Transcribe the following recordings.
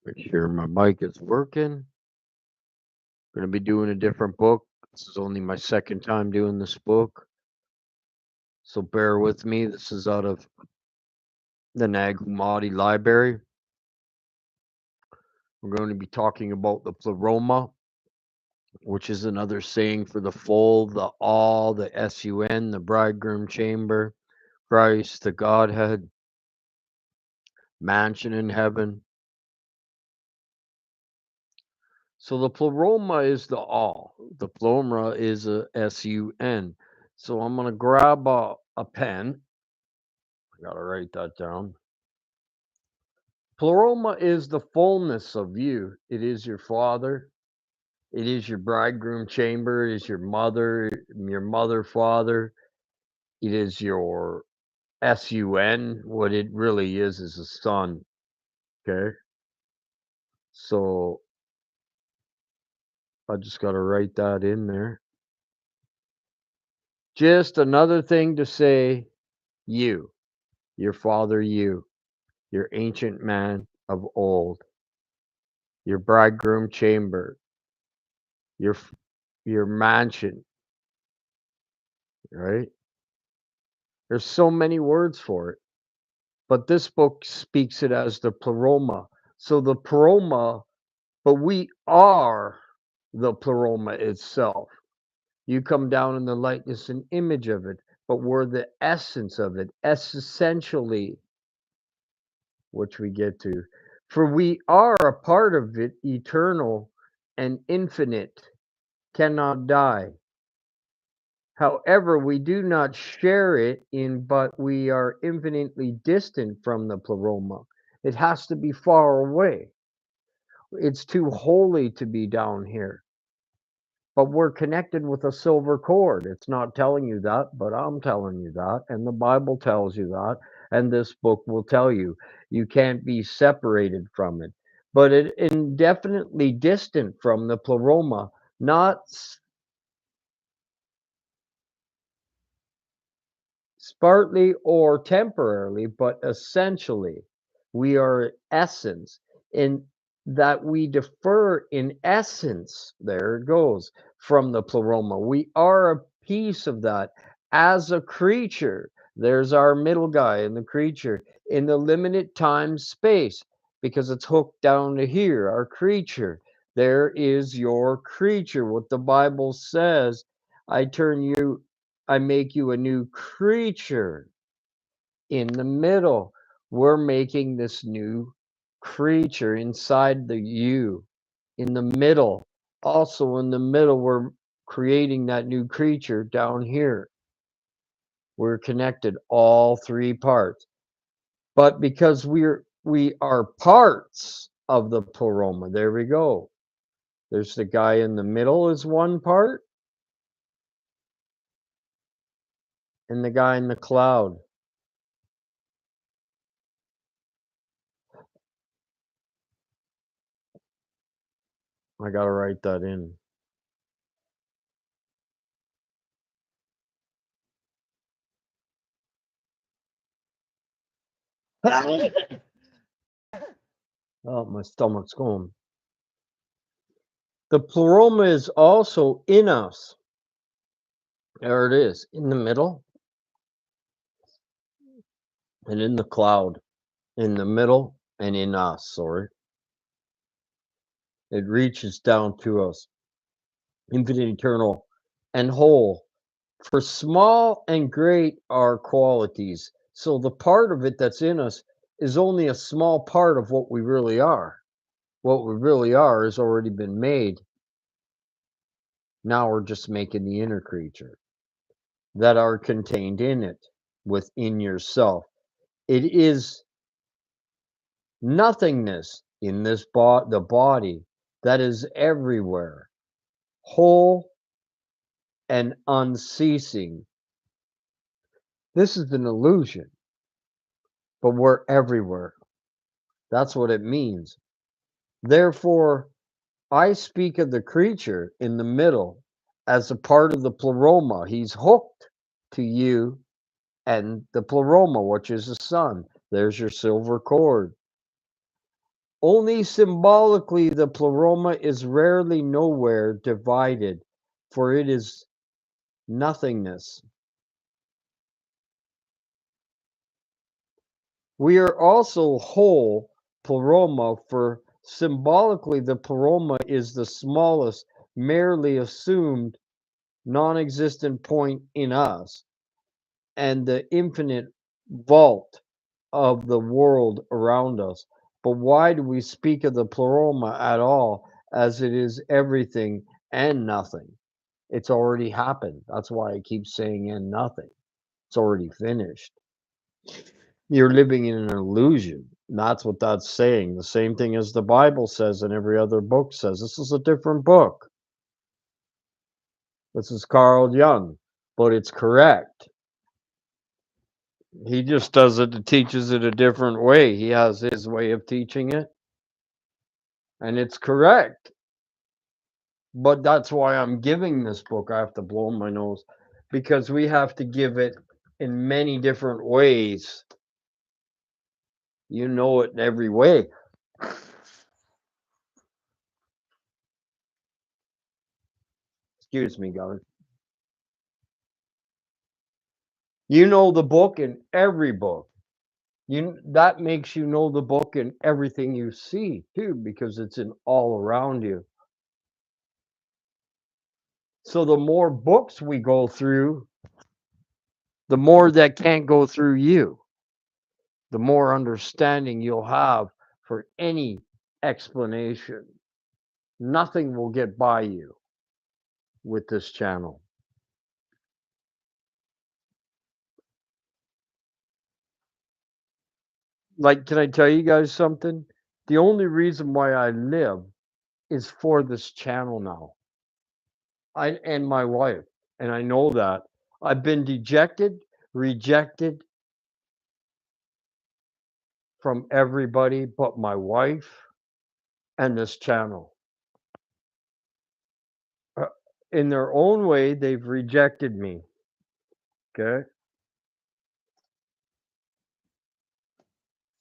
Make sure my mic is working. Going to be doing a different book. This is only my second time doing this book, so bear with me. This is out of the Nag Hammadi Library. We're going to be talking about the pleroma, which is another saying for the full, the all, the sun, the bridegroom chamber, Christ, the Godhead, mansion in heaven. So the pleroma is the all. The pleroma is a sun. So I'm going to grab a pen. I got to write that down. Pleroma is the fullness of you. It is your father. It is your bridegroom chamber. It is your mother, father. It is your sun. What it really is a son. Okay. So I just got to write that in there. Just another thing to say, you, your father, your ancient man of old, your bridegroom chamber, your your mansion, right? There's so many words for it, but this book speaks it as the pleroma. So the pleroma, but we are the pleroma itself. You come down in the likeness and image of it, but we're the essence of it, essentially, which we get to. For we are a part of it, eternal and infinite, cannot die. However, we do not share it in, but we are infinitely distant from the pleroma. It has to be far away. It's too holy to be down here. But we're connected with a silver cord. It's not telling you that, but I'm telling you that. And the Bible tells you that. And this book will tell you. You can't be separated from it. But it indefinitely distant from the pleroma, not partly or temporarily, but essentially. We are essence in that we differ in essence, there it goes, from the pleroma. We are a piece of that as a creature. There's our middle guy in the creature in the limited time space because it's hooked down to here, our creature. There is your creature, what the Bible says. I make you a new creature in the middle. We're making this new creature inside the you in the middle. Also, in the middle, we're creating that new creature down here. We're connected all three parts. But because we are parts of the pleroma, there we go. There's the guy in the middle is one part, and the guy in the cloud. I gotta write that in. Oh, my stomach's going. The pleroma is also in us. There it is, in the middle and in the cloud. In the middle and in us, sorry. It reaches down to us, infinite, eternal, and whole. For small and great are qualities. So the part of it that's in us is only a small part of what we really are. What we really are has already been made. Now we're just making the inner creature that are contained in it, within yourself. It is nothingness in the body that is everywhere, whole and unceasing. This is an illusion, but we're everywhere. That's what it means. Therefore, I speak of the creature in the middle as a part of the pleroma. He's hooked to you and the pleroma, which is the sun. There's your silver cord. Only symbolically the pleroma is rarely nowhere divided, for it is nothingness. We are also whole pleroma, for symbolically the pleroma is the smallest, merely assumed, non-existent point in us, and the infinite vault of the world around us. But why do we speak of the pleroma at all, as it is everything and nothing? It's already happened. That's why I keep saying and nothing. It's already finished. You're living in an illusion. That's what that's saying. The same thing as the Bible says and every other book says. This is a different book. This is Carl Jung, but it's correct. He just does it, teaches it a different way. He has his way of teaching it, and it's correct. But that's why I'm giving this book. I have to blow my nose because we have to give it in many different ways. You know it in every way. Excuse me, guys. You know the book in every book. That makes you know the book in everything you see too, because it's in all around you. So the more books we go through, the more that can't go through you, the more understanding you'll have for any explanation. Nothing will get by you with this channel. Like, can I tell you guys something? The only reason why I live is for this channel now. I and my wife, and I know that. I've been dejected, rejected from everybody but my wife and this channel. Uh, In their own way, they've rejected me. Okay.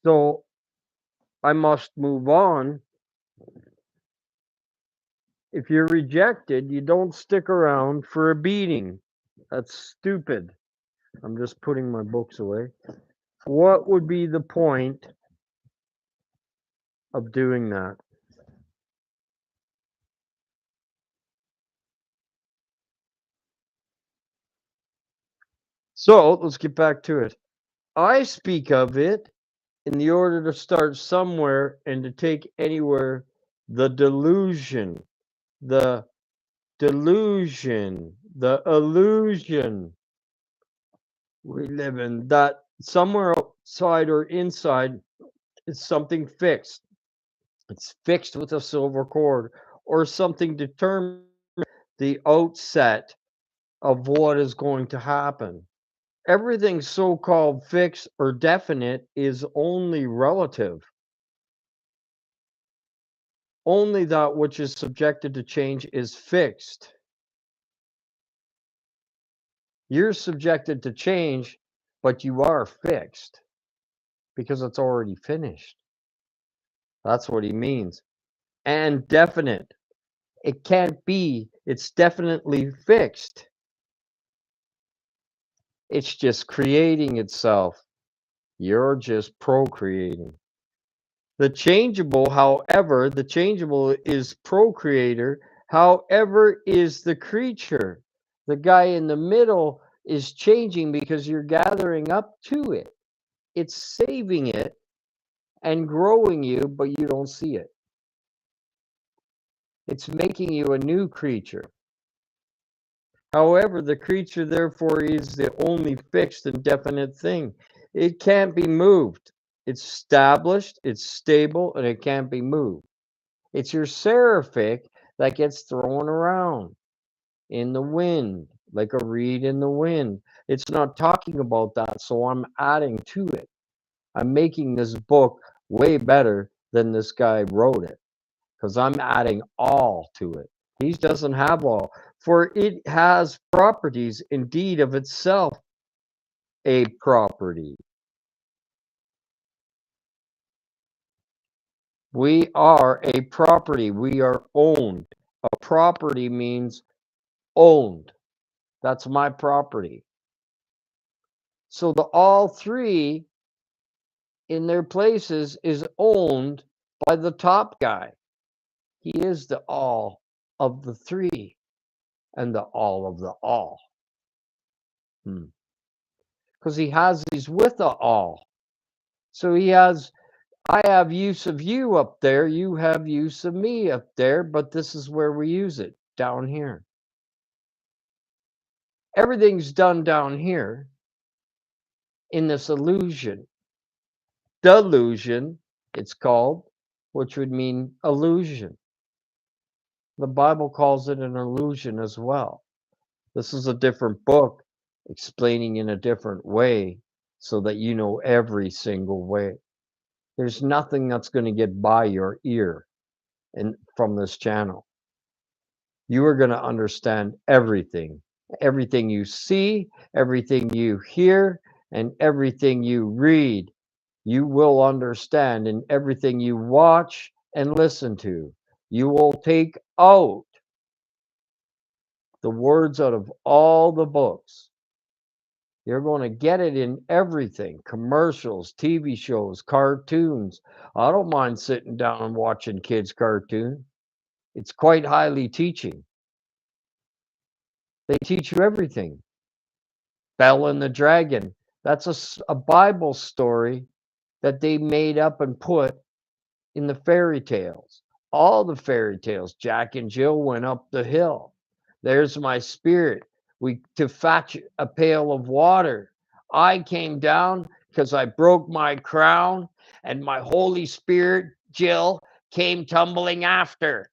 So I must move on. If you're rejected, you don't stick around for a beating. That's stupid. I'm just putting my books away. What would be the point of doing that? So let's get back to it. I speak of it in the order to start somewhere and to take anywhere the delusion, the the illusion we live in, that somewhere outside or inside is something fixed. It's fixed with a silver cord or something determined the outset of what is going to happen. Everything so called fixed or definite is only relative. Only that which is subjected to change is fixed. You're subjected to change, but you are fixed because it's already finished. That's what he means. And definite. It can't be, it's definitely fixed. It's just creating itself. You're just procreating. The changeable is procreator, however, is the creature. The guy in the middle is changing because you're gathering up to it. It's saving it and growing you, but you don't see it. It's making you a new creature. However, the creature therefore is the only fixed and definite thing. It can't be moved. It's established, it's stable, and it can't be moved. It's your seraphic that gets thrown around in the wind, like a reed in the wind. It's not talking about that, so I'm adding to it. I'm making this book way better than this guy wrote it because I'm adding all to it. He doesn't have all, for it has properties indeed of itself, a property. We are a property. We are owned. A property means owned. That's my property. So the all three in their places is owned by the top guy. He is the all of the three and the all of the all. Because he's with the all. So I have use of you up there, you have use of me up there, but this is where we use it, down here. Everything's done down here in this illusion. Delusion, it's called, which would mean illusion. The Bible calls it an illusion as well. This is a different book explaining in a different way so that you know every single way. There's nothing that's going to get by your ear from this channel. You are going to understand everything. Everything you see, everything you hear, and everything you read, you will understand. And everything you watch and listen to, you will take out the words out of all the books. You're going to get it in everything, commercials, TV shows, cartoons. I don't mind sitting down and watching kids' cartoon. It's quite highly teaching. They teach you everything. Belle and the Dragon. That's a Bible story that they made up and put in the fairy tales. All the fairy tales. Jack and Jill went up the hill. There's my spirit. To fetch a pail of water. I came down because I broke my crown, and my Holy Spirit, Jill, came tumbling after.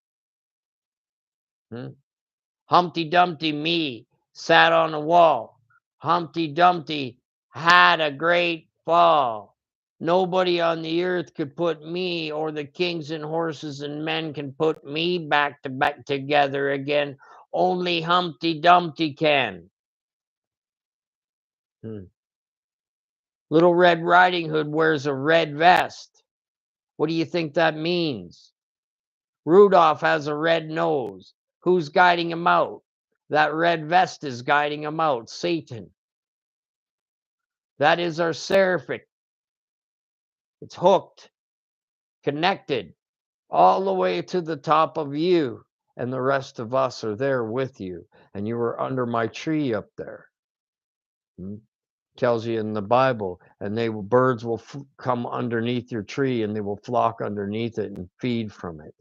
Humpty Dumpty, me, sat on a wall. Humpty Dumpty had a great fall. Nobody on the earth could put me, or the kings and horses and men can put me back together again. Only Humpty Dumpty can. Little Red Riding Hood wears a red vest. What do you think that means? Rudolph has a red nose. Who's guiding him out? That red vest is guiding him out. Satan. That is our seraphic. It's hooked, connected, all the way to the top of you. And the rest of us are there with you. And you are under my tree up there. Tells you in the Bible. And birds will come underneath your tree, and they will flock underneath it and feed from it.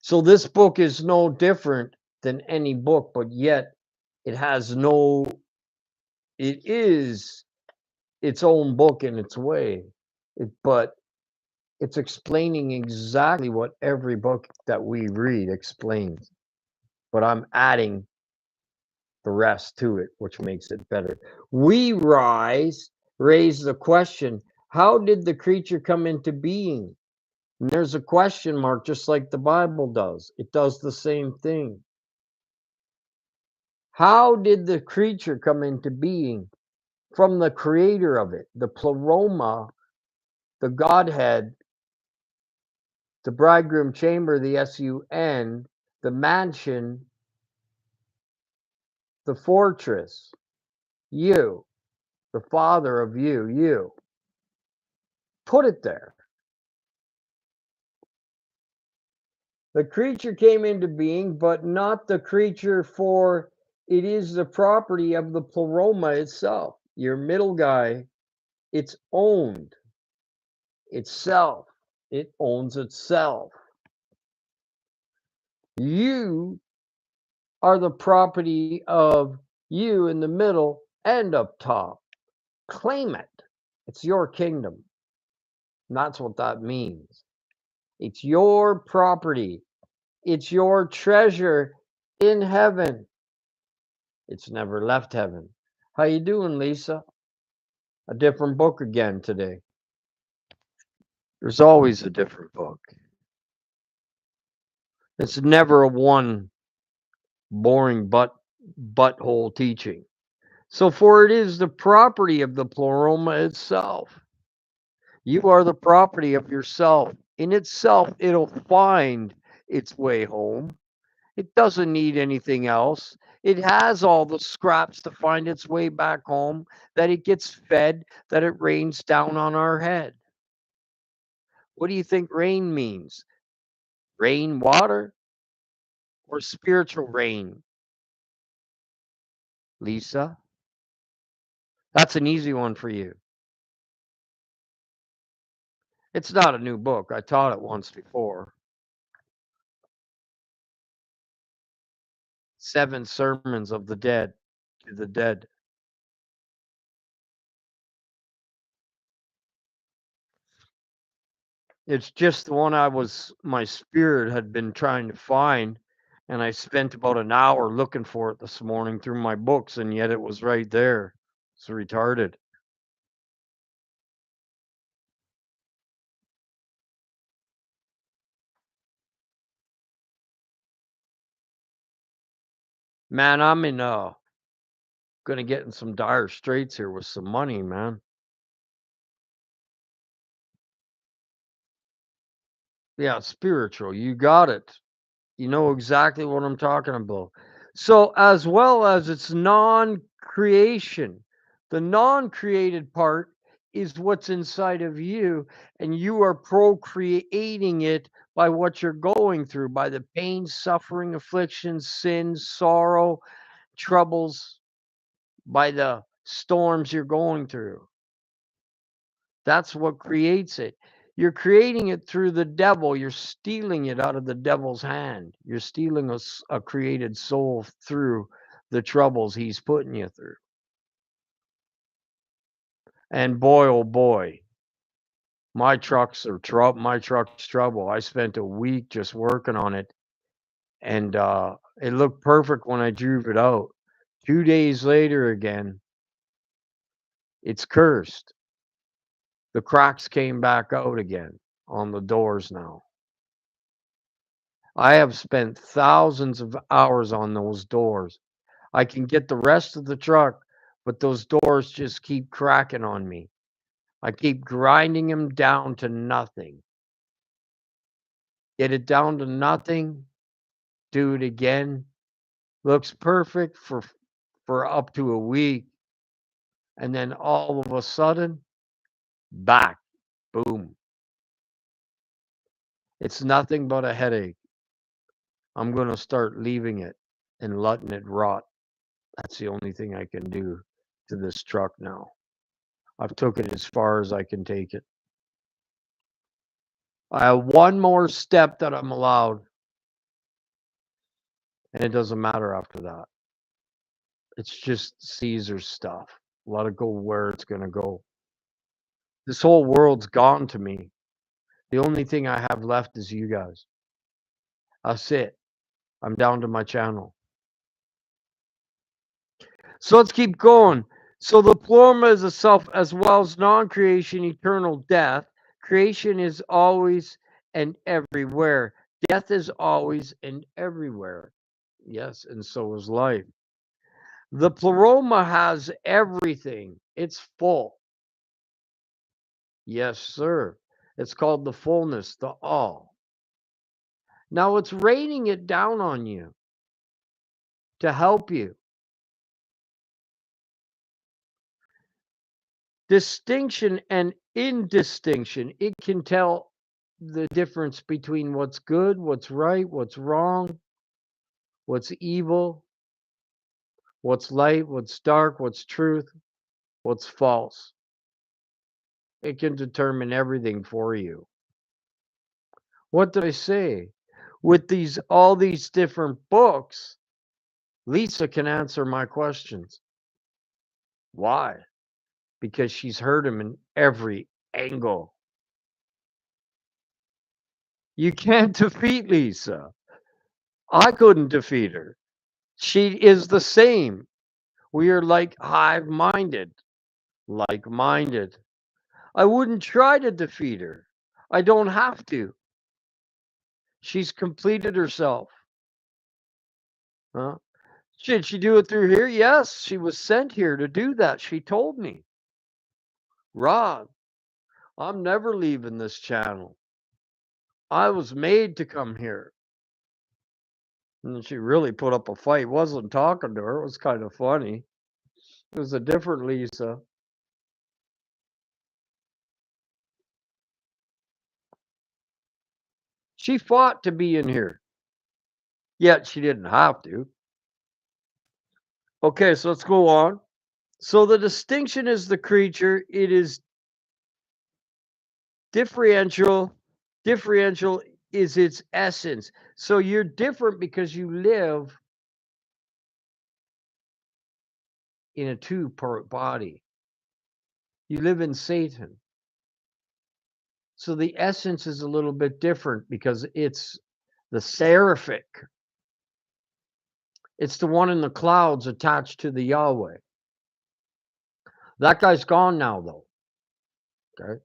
So this book is no different than any book, but yet it is its own book in its way. But it's explaining exactly what every book that we read explains. But I'm adding the rest to it, which makes it better. We raise the question, how did the creature come into being? And there's a question mark, just like the Bible does. It does the same thing. How did the creature come into being? From the creator of it, the pleroma, the Godhead, the bridegroom chamber, the sun, the mansion, the fortress, you, the father of you. Put it there. The creature came into being, but not the creature, for it is the property of the pleroma itself. Your middle guy, it's owned itself. It owns itself. You are the property of you in the middle and up top. Claim it. It's your kingdom. And that's what that means. It's your property. It's your treasure in heaven. It's never left heaven. How you doing, Lisa? A different book again today. There's always a different book. It's never a one boring butthole teaching. So for it is the property of the pleroma itself. You are the property of yourself. In itself, it'll find its way home. It doesn't need anything else. It has all the scraps to find its way back home, that it gets fed, that it rains down on our head. What do you think rain means? Rain, water, or spiritual rain? Lisa, that's an easy one for you. It's not a new book. I taught it once before. 7 Sermons of the Dead to the Dead. It's just the one my spirit had been trying to find, and I spent about an hour looking for it this morning through my books, and yet it was right there. It's retarded. Man, I'm in gonna get in some dire straits here with some money, man. Yeah, spiritual. You got it. You know exactly what I'm talking about. So, as well as it's non creation, the non created part is what's inside of you, and you are procreating it by what you're going through, by the pain, suffering, afflictions, sins, sorrow, troubles, by the storms you're going through. That's what creates it. You're creating it through the devil. You're stealing it out of the devil's hand. You're stealing a created soul through the troubles he's putting you through. And boy, oh boy, my truck's trouble. I spent a week just working on it, and it looked perfect when I drove it out. 2 days later, again, it's cursed. The cracks came back out again on the doors now. I have spent thousands of hours on those doors. I can get the rest of the truck, but those doors just keep cracking on me. I keep grinding them down to nothing. Get it down to nothing, do it again. Looks perfect for up to a week, and then all of a sudden, back, boom. It's nothing but a headache. I'm going to start leaving it and letting it rot. That's the only thing I can do to this truck now. I've took it as far as I can take it. I have one more step that I'm allowed, and it doesn't matter after that. It's just Caesar stuff. Let it go where it's going to go. This whole world's gone to me. The only thing I have left is you guys. That's it. I'm down to my channel. So let's keep going. So the pleroma is a self as well as non-creation, eternal death. Creation is always and everywhere. Death is always and everywhere. Yes, and so is life. The pleroma has everything. It's full. Yes, sir. It's called the fullness, the all. Now it's raining it down on you to help you. Distinction and indistinction. It can tell the difference between what's good, what's right, what's wrong, what's evil, what's light, what's dark, what's truth, what's false. It can determine everything for you. What did I say? With these all these different books, Lisa can answer my questions. Why? Because she's heard them in every angle. You can't defeat Lisa. I couldn't defeat her. She is the same. We are like hive minded, like minded. I wouldn't try to defeat her. I don't have to. She's completed herself. Huh? Should she do it through here? Yes, she was sent here to do that. She told me. Rod, I'm never leaving this channel. I was made to come here. And she really put up a fight. Wasn't talking to her. It was kind of funny. It was a different Lisa. She fought to be in here, yet she didn't have to. Okay, so let's go on. So the distinction is the creature. It is differential. Differential is its essence. So you're different because you live in a two-part body. You live in Satan. So the essence is a little bit different because it's the seraphic. It's the one in the clouds attached to the Yahweh. That guy's gone now, though. Okay.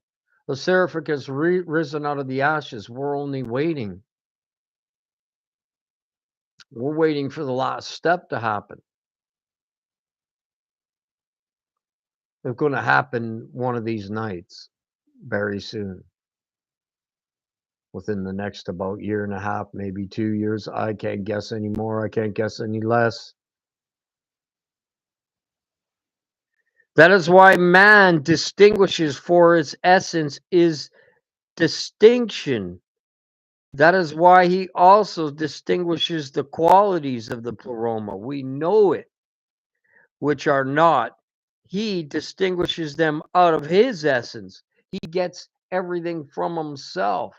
The seraphic has risen out of the ashes. We're only waiting. We're waiting for the last step to happen. It's going to happen one of these nights very soon. Within the next about year and a half, maybe 2 years. I can't guess anymore. I can't guess any less. That is why man distinguishes, for its essence is distinction. That is why he also distinguishes the qualities of the pleroma. We know it, which are not. He distinguishes them out of his essence. He gets everything from himself.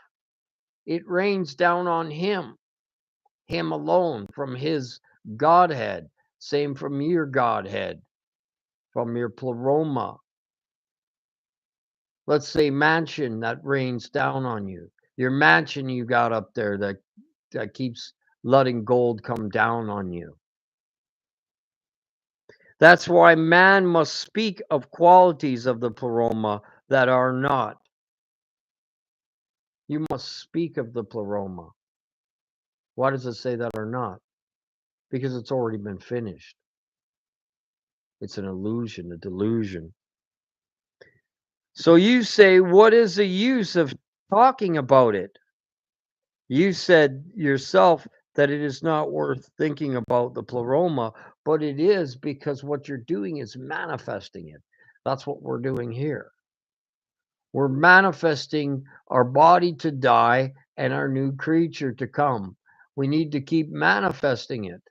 It rains down on him alone, from his Godhead. Same from your Godhead, from your pleroma. Let's say mansion that rains down on you. Your mansion you got up there that keeps letting gold come down on you. That's why man must speak of qualities of the pleroma that are not. You must speak of the pleroma. Why does it say that are not? Because it's already been finished. It's an illusion, a delusion. So you say, what is the use of talking about it? You said yourself that it is not worth thinking about the pleroma, but it is, because what you're doing is manifesting it. That's what we're doing here. We're manifesting our body to die and our new creature to come. We need to keep manifesting it.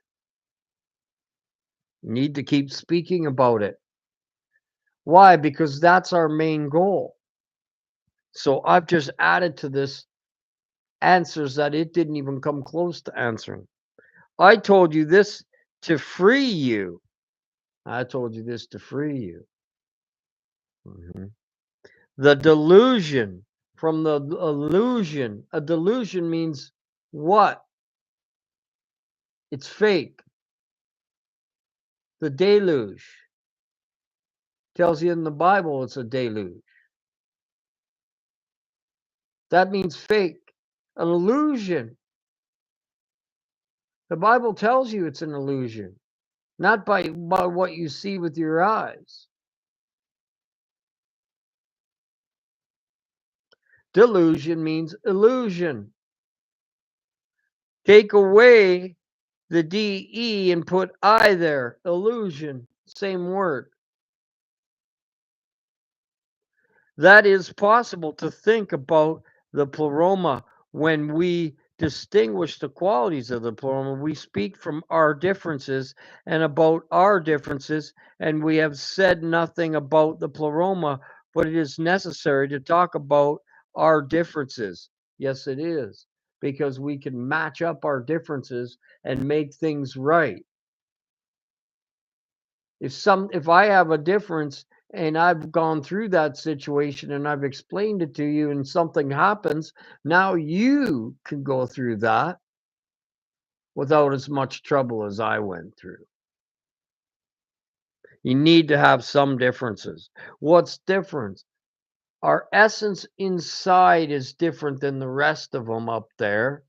We need to keep speaking about it. Why? Because that's our main goal. So I've just added to this answers that it didn't even come close to answering. I told you this to free you. I told you this to free you. The delusion from the illusion. A delusion means what? It's fake. The deluge tells you in the Bible it's a deluge. That means fake. An illusion. The Bible tells you it's an illusion, not by what you see with your eyes. Delusion means illusion. Take away the DE and put I there. Illusion. Same word. That is possible to think about the pleroma when we distinguish the qualities of the pleroma. We speak from our differences and about our differences, and we have said nothing about the pleroma, but it is necessary to talk about our differences. Yes, it is, because we can match up our differences and make things right. If I have a difference and I've gone through that situation and I've explained it to you and something happens, now you can go through that without as much trouble as I went through. You need to have some differences. What's different? Our essence inside is different than the rest of them up there.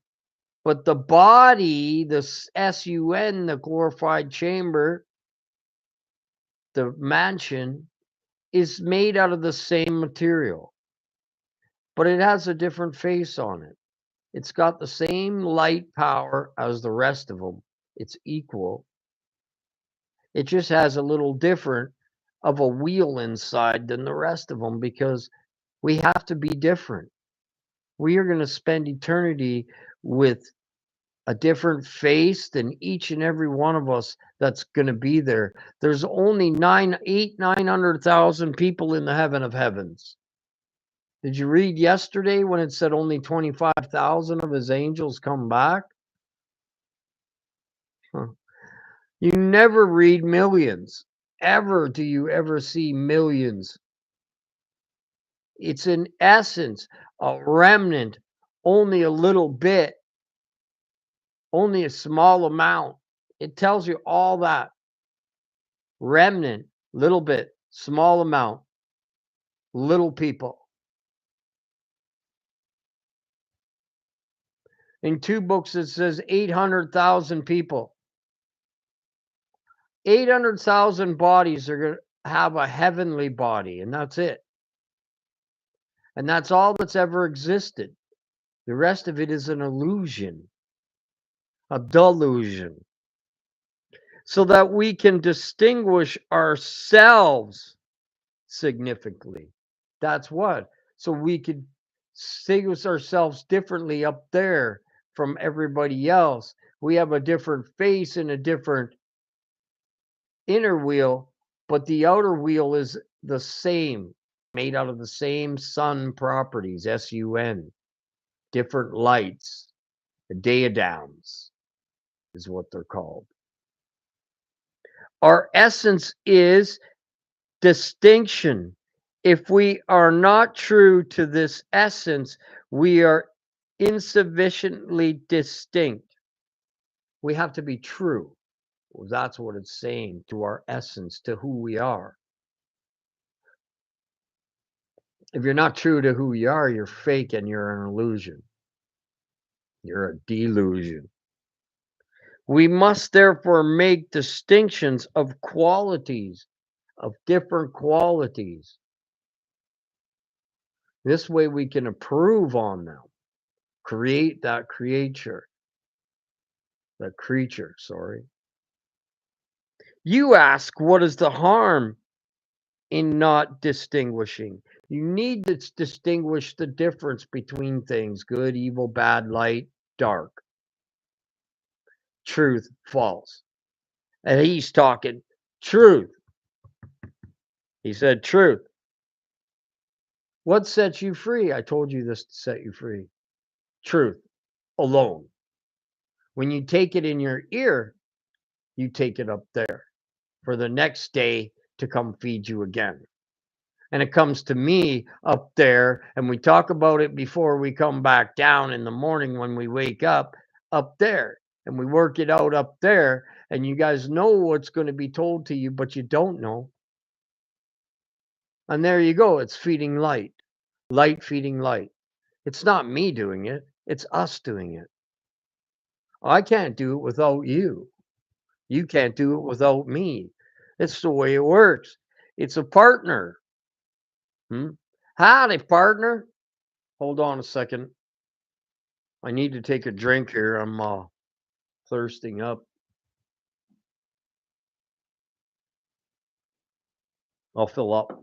But the body, the SUN, the glorified chamber, the mansion, is made out of the same material. but it has a different face on it. It's got the same light power as the rest of them. It's equal. It just has a little different of a wheel inside than the rest of them because we have to be different. We are going to spend eternity with a different face than each and every one of us that's going to be there. There's only 900,000 people in the heaven of heavens. Did you read yesterday when it said only 25,000 of his angels come back? Huh. You never read millions. Ever do you ever see millions? It's in essence a remnant, only a little bit, only a small amount. It tells you all that. Remnant, little bit, small amount, little people. In 2 books, it says 800,000 people. 800,000 bodies are going to have a heavenly body, and that's it. And that's all that's ever existed. The rest of it is an illusion, a delusion, so that we can distinguish ourselves significantly. That's what. So we could distinguish ourselves differently up there from everybody else. We have a different face and a different inner wheel, but the outer wheel is the same, made out of the same sun properties, SUN, different lights, the diadems is what they're called. Our essence is distinction. If we are not true to this essence, we are insufficiently distinct. We have to be true. Well, that's what it's saying, to our essence, to who we are. If you're not true to who you are, you're fake and you're an illusion. You're a delusion. We must therefore make distinctions of qualities, of different qualities. This way we can improve on them, create that creature, sorry. You ask, what is the harm in not distinguishing? You need to distinguish the difference between things: good, evil, bad, light, dark, truth, false. And he's talking truth. He said truth. What sets you free? I told you this to set you free. Truth alone. When you take it in your ear, you take it up there for the next day to come feed you again. And it comes to me up there, and we talk about it before we come back down in the morning when we wake up there, and we work it out up there, and you guys know what's going to be told to you, but you don't know. And there you go. It's feeding light, light feeding light. It's not me doing it. It's us doing it. I can't do it without you. You can't do it without me. It's the way it works. It's a partner. Howdy, partner. Hold on a second. I need to take a drink here. I'm thirsting up. I'll fill up.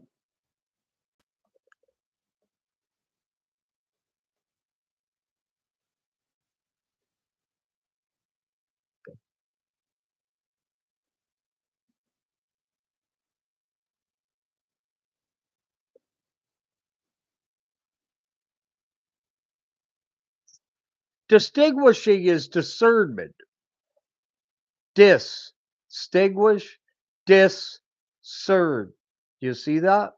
Distinguishing is discernment. Distinguish, discern. You see that?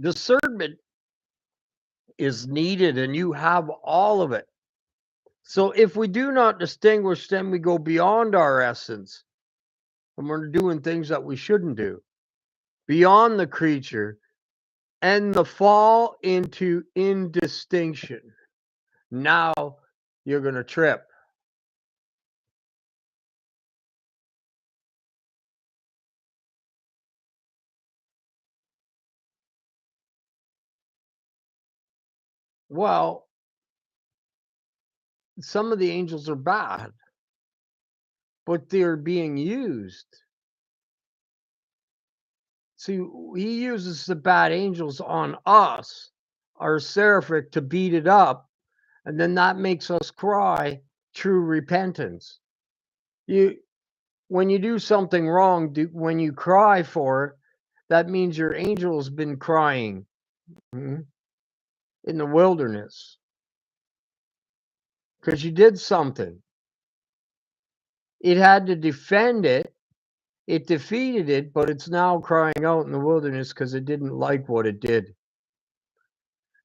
Discernment is needed, and you have all of it. So if we do not distinguish, then we go beyond our essence, and we're doing things that we shouldn't do, beyond the creature, and the fall into indistinction. Now you're going to trip. Well, some of the angels are bad, but they're being used. See, he uses the bad angels on us, our seraphic, to beat it up, and then that makes us cry true repentance. You, when you do something wrong, when you cry for it, that means your angel's been crying in the wilderness because you did something. It had to defend it. It defeated it, but it's now crying out in the wilderness because it didn't like what it did.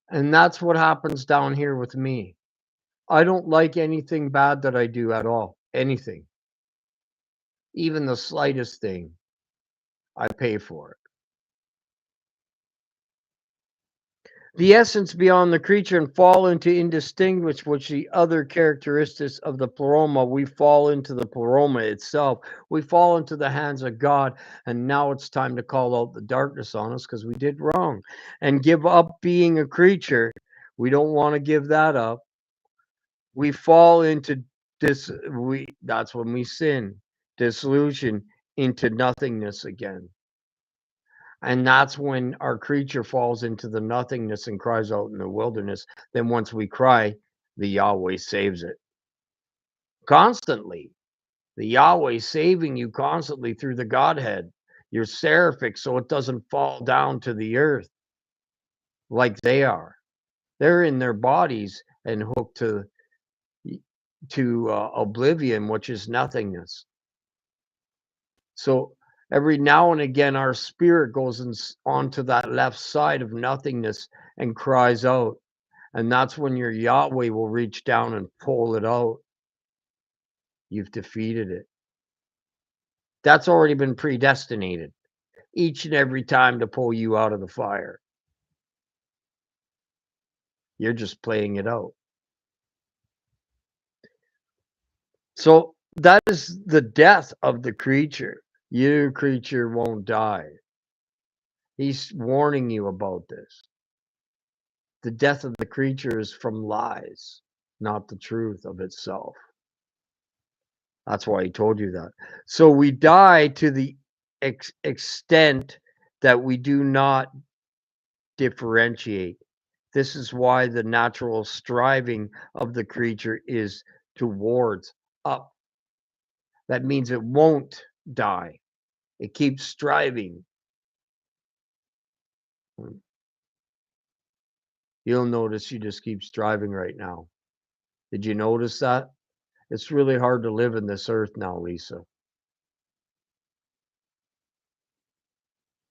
And that's what happens down here with me. I don't like anything bad that I do at all. Anything. Even the slightest thing, I pay for it. The essence beyond the creature and fall into indistinguish which the other characteristics of the pleroma. We fall into the pleroma itself. We fall into the hands of God, and now it's time to call out the darkness on us because we did wrong and give up being a creature. We don't want to give that up. We fall into that's when we sin, dissolution, into nothingness again. And that's when our creature falls into the nothingness and cries out in the wilderness. Then once we cry, the Yahweh saves it. Constantly. The Yahweh saving you constantly through the Godhead. You're seraphic so it doesn't fall down to the earth like they are. They're in their bodies and hooked to oblivion, which is nothingness. So every now and again, our spirit goes onto that left side of nothingness and cries out. And that's when your Yahweh will reach down and pull it out. You've defeated it. That's already been predestinated each and every time to pull you out of the fire. You're just playing it out. So that is the death of the creature. Your creature won't die. He's warning you about this. The death of the creature is from lies, not the truth of itself. That's why he told you that. So we die to the extent that we do not differentiate. This is why the natural striving of the creature is towards up. That means it won't die. It keeps striving. You'll notice you just keep striving right now. Did you notice that? It's really hard to live in this earth now, Lisa.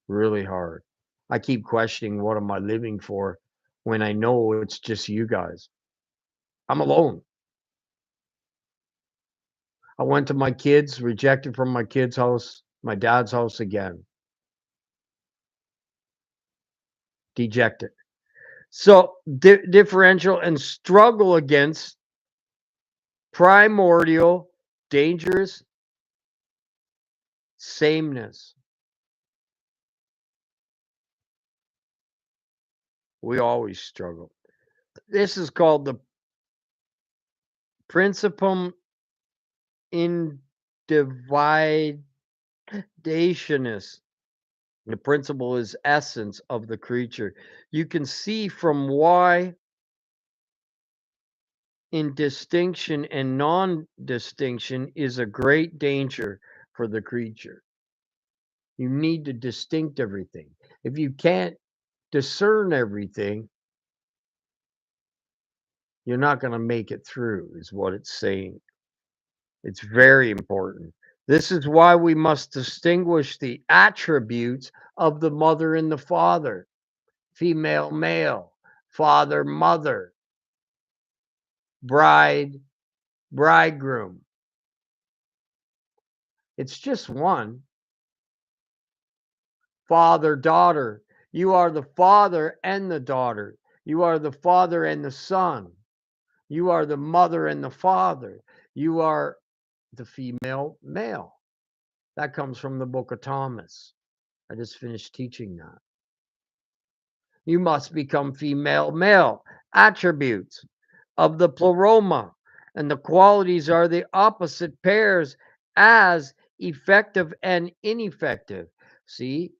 Really hard. I keep questioning what am I living for when I know it's just you guys. I'm alone. I went to my kids, rejected from my kids' house, my dad's house again. Dejected. So differential and struggle against primordial, dangerous sameness. We always struggle. This is called the principum individationis. The principle is essence of the creature. You can see from why in distinction and non-distinction is a great danger for the creature. You need to distinct everything. If you can't discern everything, you're not going to make it through, is what it's saying. It's very important. This is why we must distinguish the attributes of the mother and the father, female, male, father, mother, bride, bridegroom. It's just one. Father, daughter. You are the father and the daughter. You are the father and the son. You are the mother and the father. You are the female, male. That comes from the book of Thomas. I just finished teaching that. You must become female, male. attributes of the pleroma, and the qualities are the opposite pairs as effective and ineffective. See,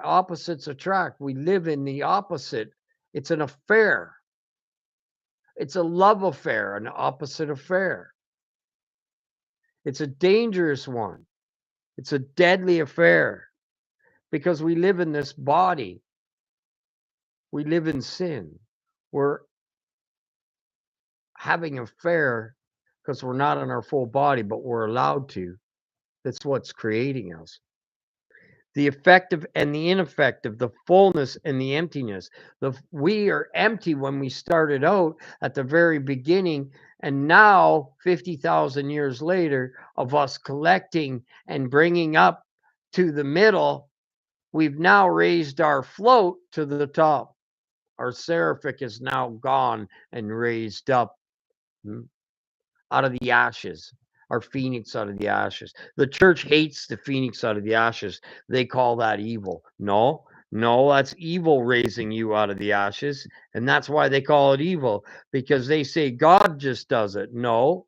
opposites attract. We live in the opposite. It's an affair. It's a love affair, an opposite affair. It's a dangerous one. It's a deadly affair because we live in this body. We live in sin. We're having an affair because we're not in our full body, but we're allowed to. That's what's creating us. The effective and the ineffective, the fullness and the emptiness. We are empty when we started out at the very beginning, and now 50,000 years later of us collecting and bringing up to the middle, we've now raised our float to the top. Our seraphic is now gone and raised up out of the ashes. Our phoenix out of the ashes. The church hates the phoenix out of the ashes. They call that evil. No, no, that's evil raising you out of the ashes. And that's why they call it evil, because they say God just does it. No,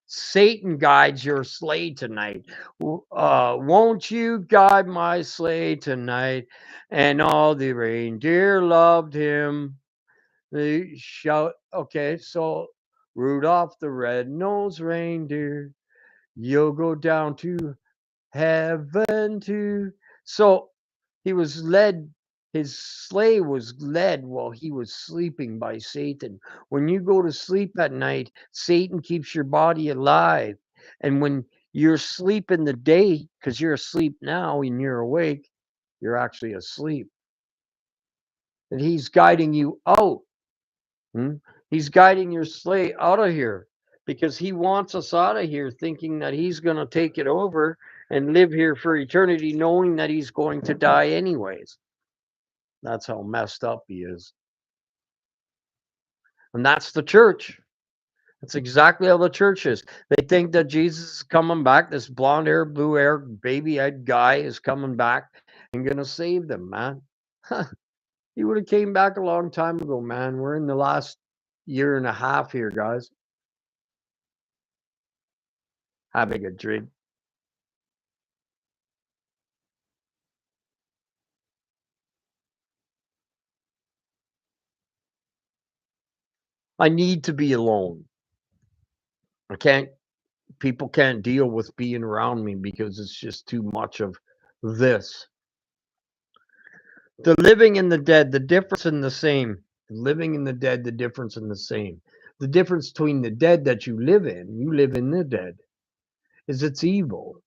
Satan guides your sleigh tonight. Won't you guide my sleigh tonight? And all the reindeer loved him. They shout, okay, so Rudolph the red-nosed reindeer, you'll go down to heaven too. So he was led, his sleigh was led while he was sleeping by Satan. When you go to sleep at night, Satan keeps your body alive. And when you're asleep in the day, because you're asleep now and you're awake, you're actually asleep. And he's guiding you out. He's guiding your sleigh out of here because he wants us out of here thinking that he's going to take it over and live here for eternity, knowing that he's going to die anyways. That's how messed up he is. And that's the church. That's exactly how the church is. They think that Jesus is coming back. This blonde hair, blue hair, baby eyed guy is coming back and going to save them, man. He would have came back a long time ago, man. We're in the last year and a half here, guys. Having a drink. I need to be alone. I can't, people can't deal with being around me because it's just too much of this. The living and the dead, the difference in the same. The living and the dead, the difference in the same. The difference between the dead that you live in the dead, is it's evil.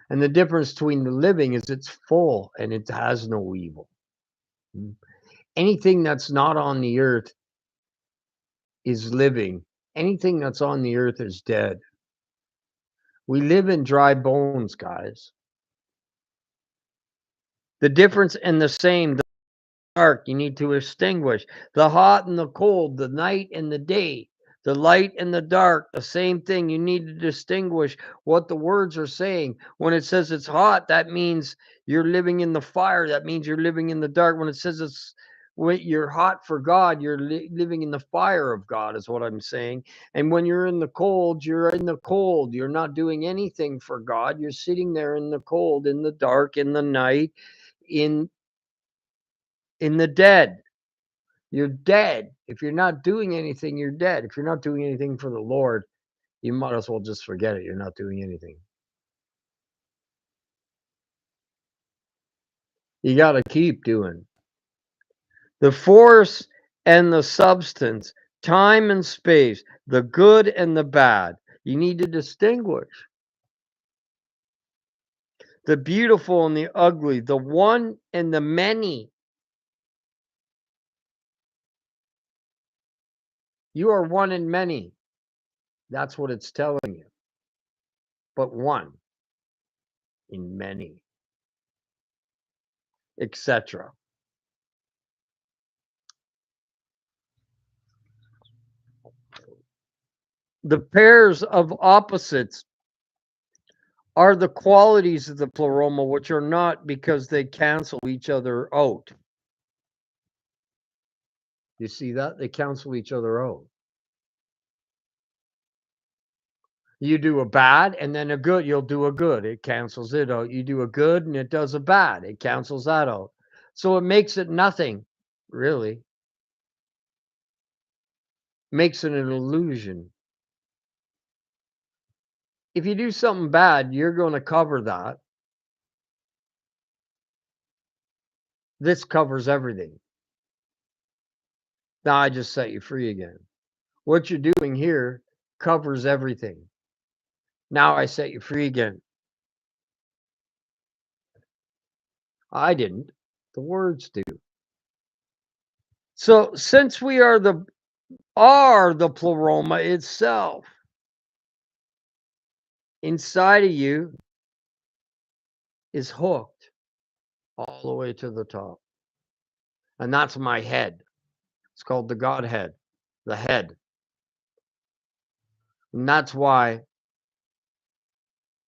And the difference between the living is it's full and it has no evil. Anything that's not on the earth is living. Anything that's on the earth is dead. We live in dry bones, guys. The difference and the same, the dark, you need to extinguish. The hot and the cold, the night and the day, the light and the dark, the same thing. You need to distinguish what the words are saying. When it says it's hot, that means you're living in the fire. That means you're living in the dark. When it says when you're hot for God, you're living in the fire of God, is what I'm saying. And when you're in the cold, you're in the cold. You're not doing anything for God. You're sitting there in the cold, in the dark, in the night, in the dead. You're dead. If you're not doing anything, you're dead. If you're not doing anything for the Lord, you might as well just forget it. You're not doing anything. You got to keep doing. The force and the substance, time and space, the good and the bad. You need to distinguish the beautiful and the ugly, the one and the many. You are one in many. That's what it's telling you. But one in many, etc. The pairs of opposites are the qualities of the pleroma, which are not because they cancel each other out. You see that? They cancel each other out. You do a bad and then a good, you'll do a good. It cancels it out. You do a good and it does a bad. It cancels that out. So it makes it nothing, really. Makes it an illusion. If you do something bad, you're going to cover that. This covers everything. Now I just set you free again. What you're doing here covers everything. Now I set you free again. I didn't. The words do. So since we are the pleroma itself, inside of you is hooked all the way to the top. And that's my head. It's called the Godhead, the head. And that's why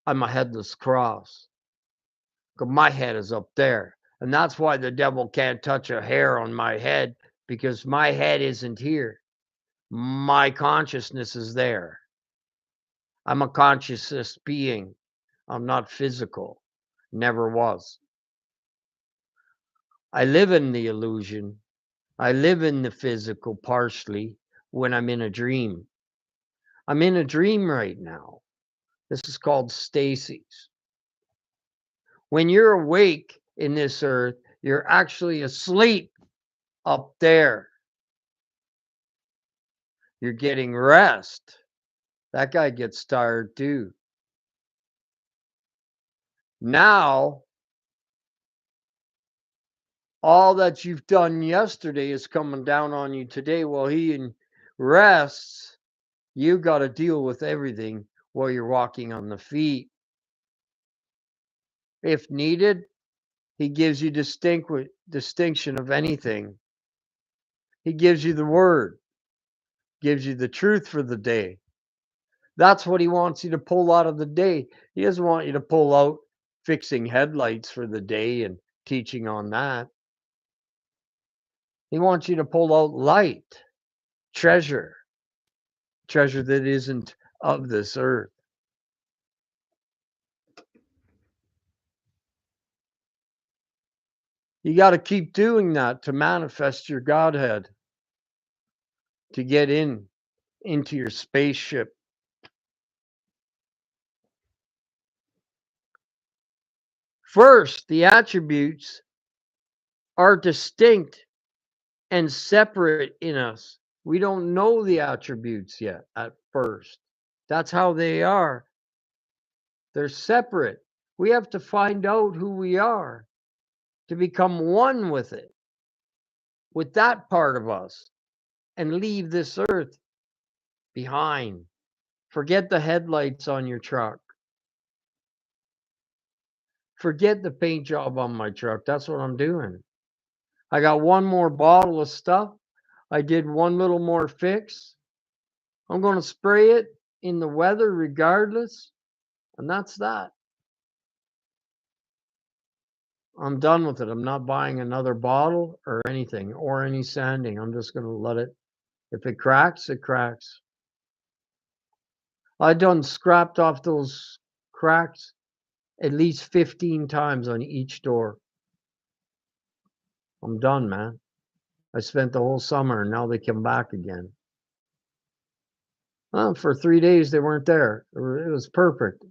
I'm a headless cross. Because my head is up there. And that's why the devil can't touch a hair on my head, because my head isn't here. My consciousness is there. I'm a consciousness being. I'm not physical. Never was. I live in the illusion. I live in the physical partially when I'm in a dream. I'm in a dream right now. This is called stasis. When you're awake in this earth, you're actually asleep up there. You're getting rest. That guy gets tired too. Now, all that you've done yesterday is coming down on you today. While he rests, you got to deal with everything while you're walking on the feet. If needed, he gives you distinction of anything. He gives you the word, gives you the truth for the day. That's what he wants you to pull out of the day. He doesn't want you to pull out fixing headlights for the day and teaching on that. He wants you to pull out light, treasure that isn't of this earth. You got to keep doing that to manifest your Godhead, to get into your spaceship. First, the attributes are distinct and separate in us. We don't know the attributes yet at first. That's how they are. They're separate. We have to find out who we are to become one with it, with that part of us, and leave this earth behind. Forget the headlights on your truck. Forget the paint job on my truck. That's what I'm doing. I got one more bottle of stuff. I did one little more fix. I'm going to spray it in the weather regardless. And that's that. I'm done with it. I'm not buying another bottle or anything or any sanding. I'm just going to let it. If it cracks, it cracks. I done scrapped off those cracks at least 15 times on each door. I'm done, man. I spent the whole summer and now they come back again. Well, for 3 days they weren't there. It was perfect.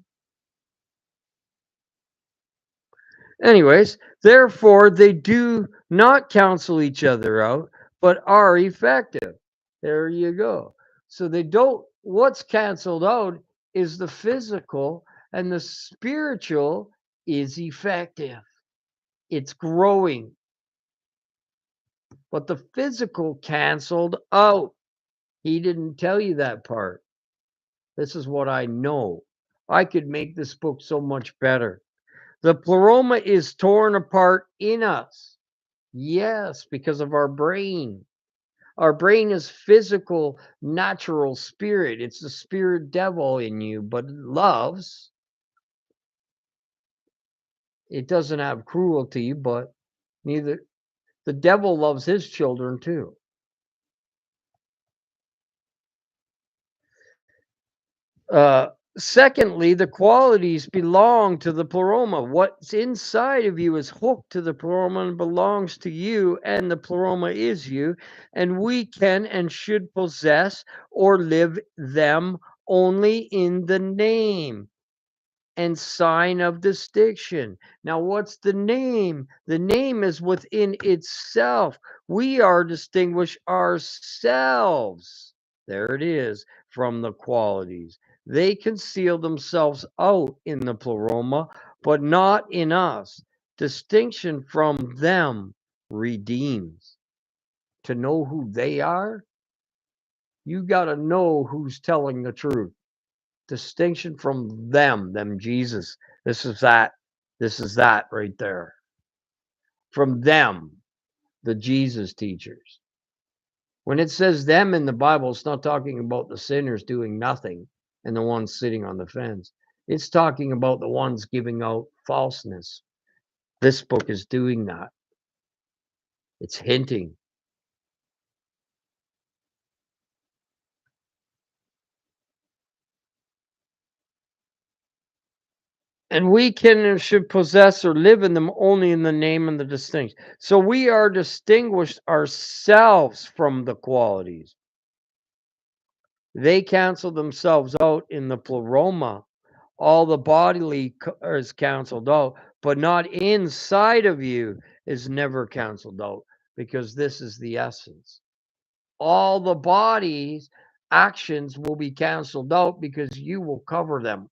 Anyways, therefore they do not cancel each other out, but are effective. There you go. So they don't, what's canceled out is the physical, and the spiritual is effective. It's growing. But the physical canceled out. He didn't tell you that part. This is what I know. I could make this book so much better. The pleroma is torn apart in us. Yes, because of our brain. Our brain is physical, natural spirit. It's the spirit devil in you, but it loves. It doesn't have cruelty, but neither. The devil loves his children too. Uh, Secondly, the qualities belong to the pleroma. What's inside of you is hooked to the pleroma and belongs to you, and the pleroma is you. And we can and should possess or live them only in the name and sign of distinction. Now, what's the name? The name is within itself. We are distinguished ourselves. There it is from the qualities. They conceal themselves out in the pleroma, but not in us. Distinction from them redeems. To know who they are, you got to know who's telling the truth. Distinction from them Jesus. This is that. This is that right there. From them, the Jesus teachers. When it says them in the Bible, it's not talking about the sinners doing nothing and the ones sitting on the fence. It's talking about the ones giving out falseness. This book is doing that. It's hinting. And we can and should possess or live in them only in the name and the distinct. So we are distinguished ourselves from the qualities. They cancel themselves out in the pleroma. All the bodily is canceled out, but not inside of you is never canceled out because this is the essence. All the body's actions will be canceled out because you will cover them.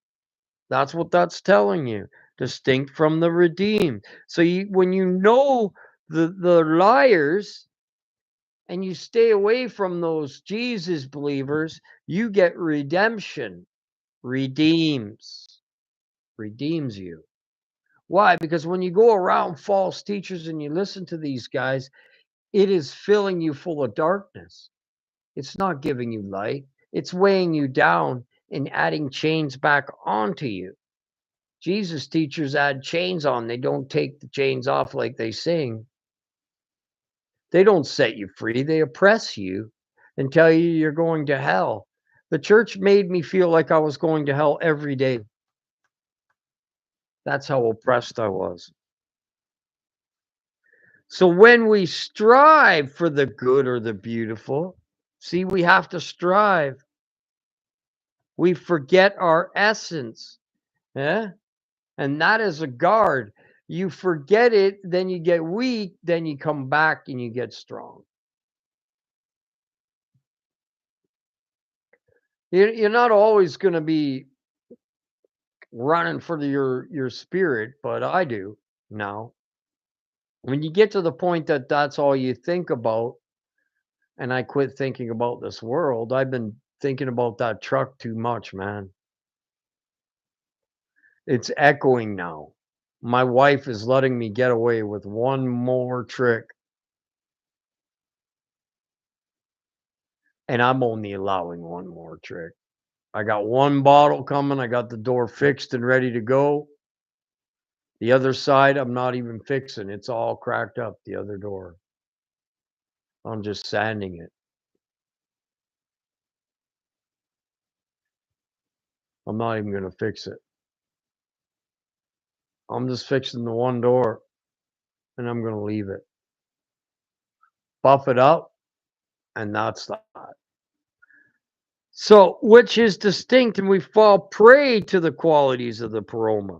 That's what that's telling you. Distinct from the redeemed. So when you know the liars and you stay away from those Jesus believers, you get redemption. Redeems you. Why? Because when you go around false teachers and you listen to these guys, it is filling you full of darkness. It's not giving you light. It's weighing you down and adding chains back onto you. Jesus teachers add chains on. They don't take the chains off like they sing. They don't set you free. They oppress you and tell you you're going to hell. The church made me feel like I was going to hell every day. That's how oppressed I was. So when we strive for the good or the beautiful, see, we have to strive. We forget our essence. Yeah? And that is a guard. You forget it, then you get weak, then you come back and you get strong. You're not always going to be running for your spirit, but I do now. When you get to the point that that's all you think about, and I quit thinking about this world, I've been thinking about that truck too much, man. It's echoing now. My wife is letting me get away with one more trick, and I'm only allowing one more trick. I got one bottle coming. I got the door fixed and ready to go. The other side, I'm not even fixing. It's all cracked up, the other door. I'm just sanding it. I'm not even going to fix it. I'm just fixing the one door and I'm going to leave it. Buff it up, and that's that. So, which is distinct, and we fall prey to the qualities of the pleroma.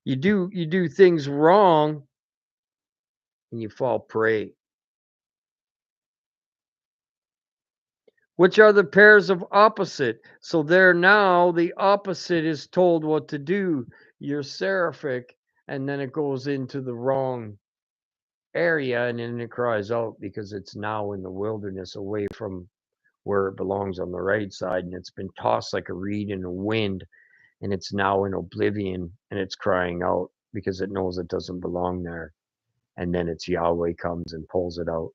You do things wrong, and you fall prey. Which are the pairs of opposite? So there now the opposite is told what to do. You're seraphic, and then it goes into the wrong area, and then it cries out because it's now in the wilderness, away from where it belongs on the right side, and it's been tossed like a reed in the wind, and it's now in oblivion, and it's crying out because it knows it doesn't belong there. And then it's Yahweh comes and pulls it out.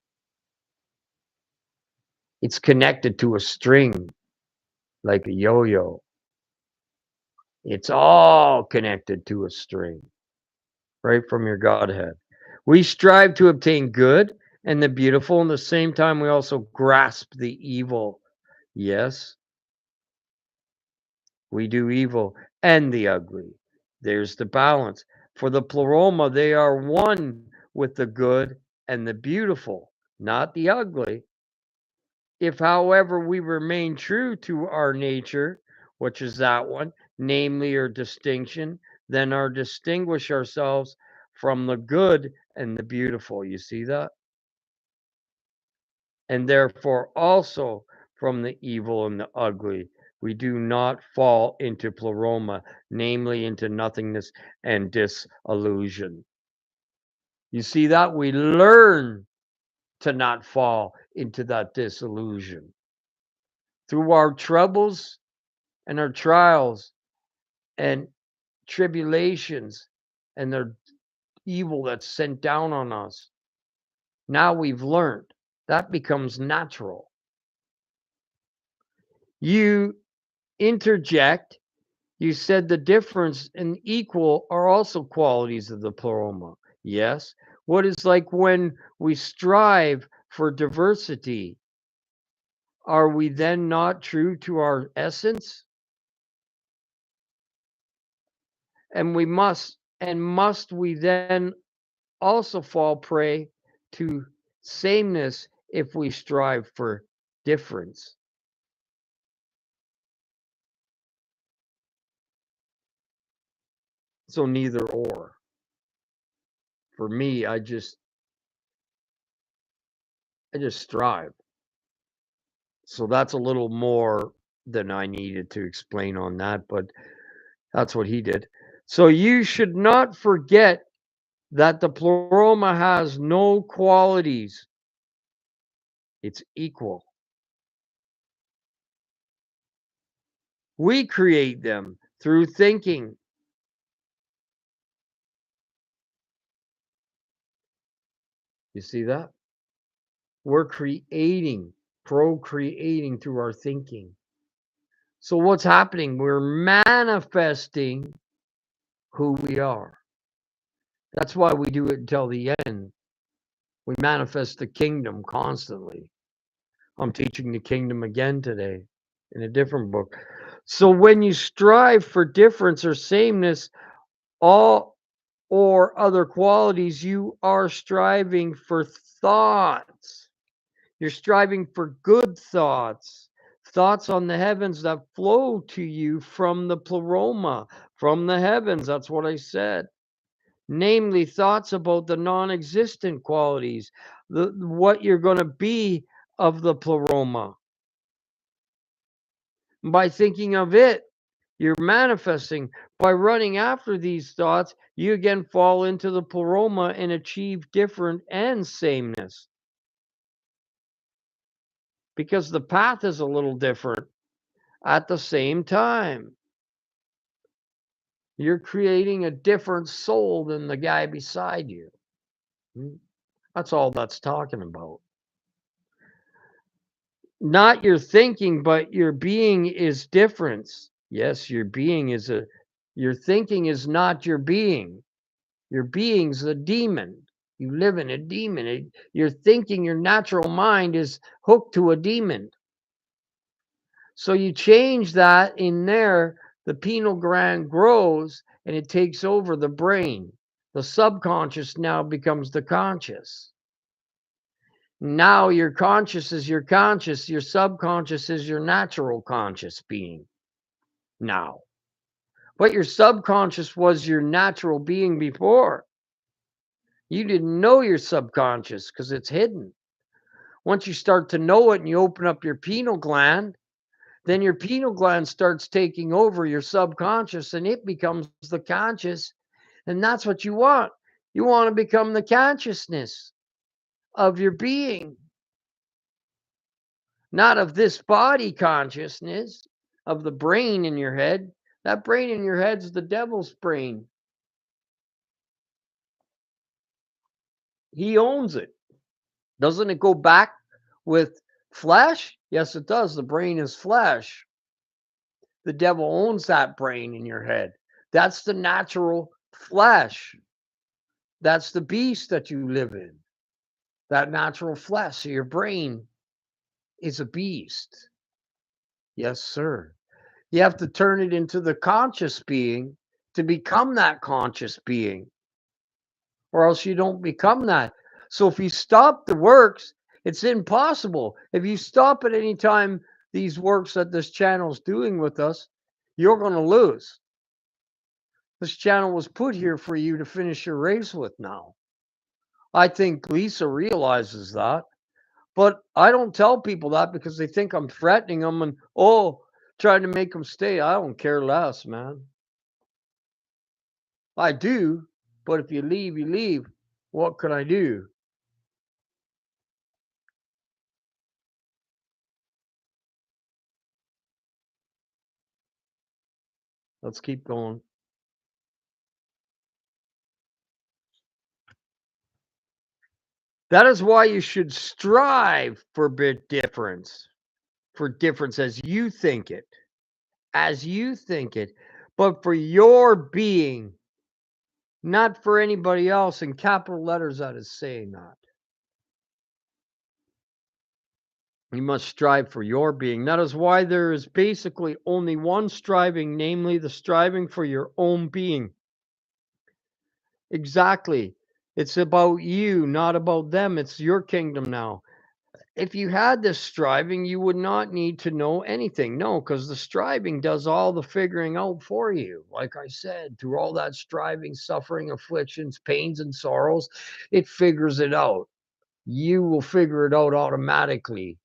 It's connected to a string like a yo-yo. It's all connected to a string right from your Godhead. We strive to obtain good and the beautiful, and at the same time we also grasp the evil. Yes. We do evil and the ugly. There's the balance. For the pleroma, they are one with the good and the beautiful, not the ugly. If, however, we remain true to our nature, which is that one, namely our distinction, then our distinguish ourselves from the good and the beautiful. You see that? And therefore also from the evil and the ugly. We do not fall into pleroma, namely into nothingness and disillusion. You see that? We learn to not fall into that disillusion. Through our troubles and our trials and tribulations and the evil that's sent down on us, now we've learned. That becomes natural. You interject. You said the difference and equal are also qualities of the pleroma. Yes. What is like when we strive for diversity? Are we then not true to our essence? And must we then also fall prey to sameness if we strive for difference? So neither or. For me, I just strive. So that's a little more than I needed to explain on that, but that's what he did. So you should not forget that the pleroma has no qualities. It's equal. We create them through thinking. You see that? We're creating, procreating through our thinking. So what's happening? We're manifesting who we are. That's why we do it until the end. We manifest the kingdom constantly. I'm teaching the kingdom again today in a different book. So when you strive for difference or sameness, all or other qualities, you are striving for thoughts. You're striving for good thoughts, thoughts on the heavens that flow to you from the pleroma, from the heavens. That's what I said. Namely, thoughts about the non existent qualities, what you're going to be of the pleroma. By thinking of it, you're manifesting. By running after these thoughts, you again fall into the pleroma and achieve different and sameness. Because the path is a little different at the same time. You're creating a different soul than the guy beside you. That's all that's talking about. Not your thinking, but your being is difference. Yes, your thinking is not your being. Your being's a demon. You live in a demon. Your thinking, your natural mind is hooked to a demon. So you change that in there, the pineal gland grows and it takes over the brain. The subconscious now becomes the conscious. Now your conscious is your conscious, your subconscious is your natural conscious being now. But your subconscious was your natural being before. You didn't know your subconscious because it's hidden. Once you start to know it and you open up your pineal gland, then your pineal gland starts taking over your subconscious and it becomes the conscious. And that's what you want. You want to become the consciousness of your being, not of this body consciousness, of the brain in your head. That brain in your head's the devil's brain. He owns it. Doesn't it go back with flesh? Yes, it does. The brain is flesh. The devil owns that brain in your head. That's the natural flesh. That's the beast that you live in. That natural flesh. So your brain is a beast. Yes, sir. You have to turn it into the conscious being to become that conscious being, or else you don't become that. So if you stop the works, it's impossible. If you stop at any time these works that this channel is doing with us, you're going to lose. This channel was put here for you to finish your race with now. I think Lisa realizes that, but I don't tell people that because they think I'm threatening them and, trying to make them stay. I don't care less, man. I do, but if you leave, you leave. What can I do? Let's keep going. That is why you should strive for difference, for difference as you think it, but for your being, not for anybody else. In capital letters, that is saying that. You must strive for your being. That is why there is basically only one striving, namely the striving for your own being. Exactly. It's about you, not about them. It's your kingdom now. If you had this striving, you would not need to know anything. No, because the striving does all the figuring out for you. Like I said, through all that striving, suffering, afflictions, pains, and sorrows, it figures it out. You will figure it out automatically.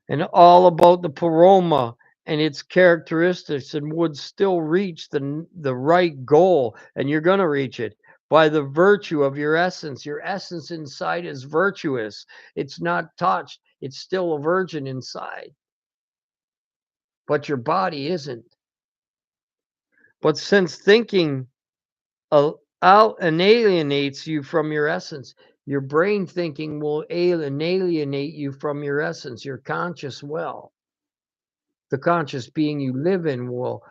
And all about the pleroma and its characteristics, and would still reach the right goal, and you're going to reach it by the virtue of your essence. Your essence inside is virtuous. It's not touched. It's still a virgin inside, but your body isn't. But since thinking out and alienates you from your essence, your brain thinking will alienate you from your essence. Your conscious will. The conscious being you live in will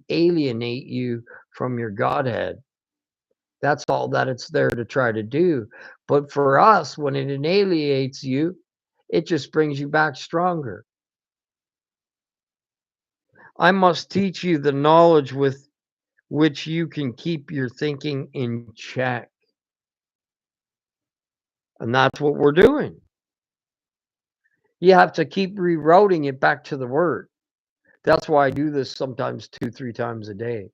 alienate you from your Godhead. That's all that it's there to try to do. But for us, when it annihilates you, it just brings you back stronger. I must teach you the knowledge with which you can keep your thinking in check. And that's what we're doing. You have to keep rerouting it back to the word. That's why I do this sometimes 2-3 times a day,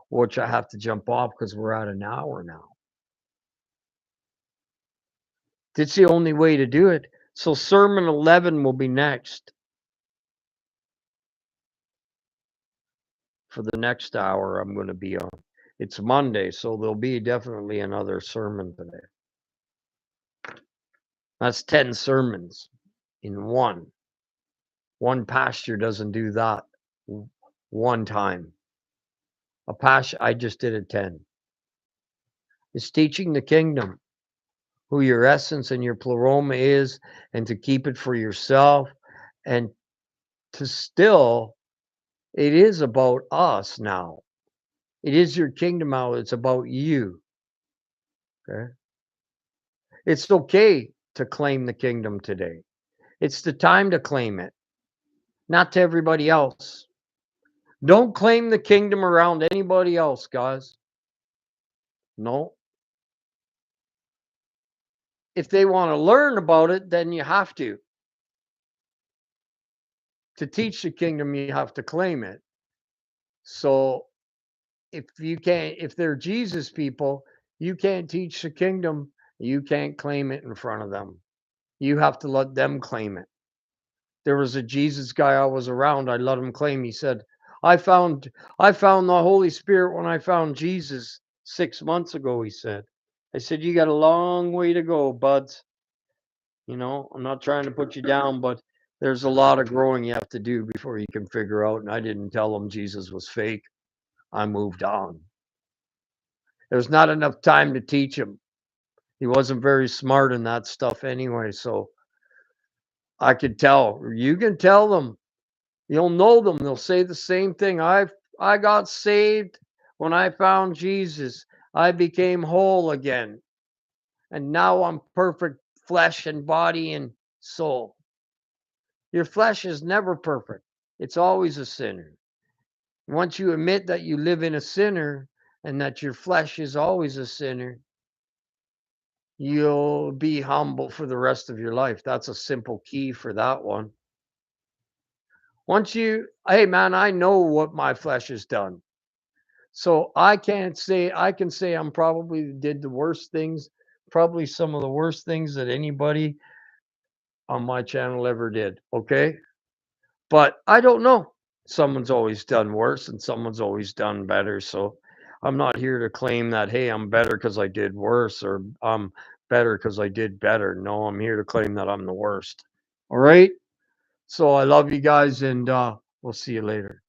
which I have to jump off because we're at an hour now. It's the only way to do it. So sermon 11 will be next for the next hour I'm going to be on. It's Monday, so there'll be definitely another sermon today. That's 10 sermons in one. One pastor doesn't do that one time. A pastor, I just did it 10. It's teaching the kingdom, who your essence and your pleroma is, and to keep it for yourself, and to still, it is about us now. It is your kingdom now. It's about you. Okay. It's okay to claim the kingdom today. It's the time to claim it, not to everybody else. Don't claim the kingdom around anybody else, guys. No. If they want to learn about it, then you have to. To teach the kingdom, you have to claim it. So if they're Jesus people, you can't teach the kingdom. You can't claim it in front of them. You have to let them claim it. There was a Jesus guy I was around. I let him claim. He said, I found the Holy Spirit when I found Jesus 6 months ago," he said. I said, "You got a long way to go, buds. I'm not trying to put you down, but there's a lot of growing you have to do before you can figure out." And I didn't tell him Jesus was fake. I moved on. There's not enough time to teach him. He wasn't very smart in that stuff anyway, so I could tell. You can tell them. You'll know them. They'll say the same thing. I got saved when I found Jesus. I became whole again. And now I'm perfect flesh and body and soul. Your flesh is never perfect. It's always a sinner. Once you admit that you live in a sinner and that your flesh is always a sinner, you'll be humble for the rest of your life. That's a simple key for that one. Once you, hey man, I know what my flesh has done. So I can say I'm probably did the worst things, probably some of the worst things that anybody on my channel ever did. Okay. But I don't know. Someone's always done worse and someone's always done better. So I'm not here to claim that, hey, I'm better because I did worse or I'm better because I did better. No, I'm here to claim that I'm the worst. All right. So I love you guys and we'll see you later.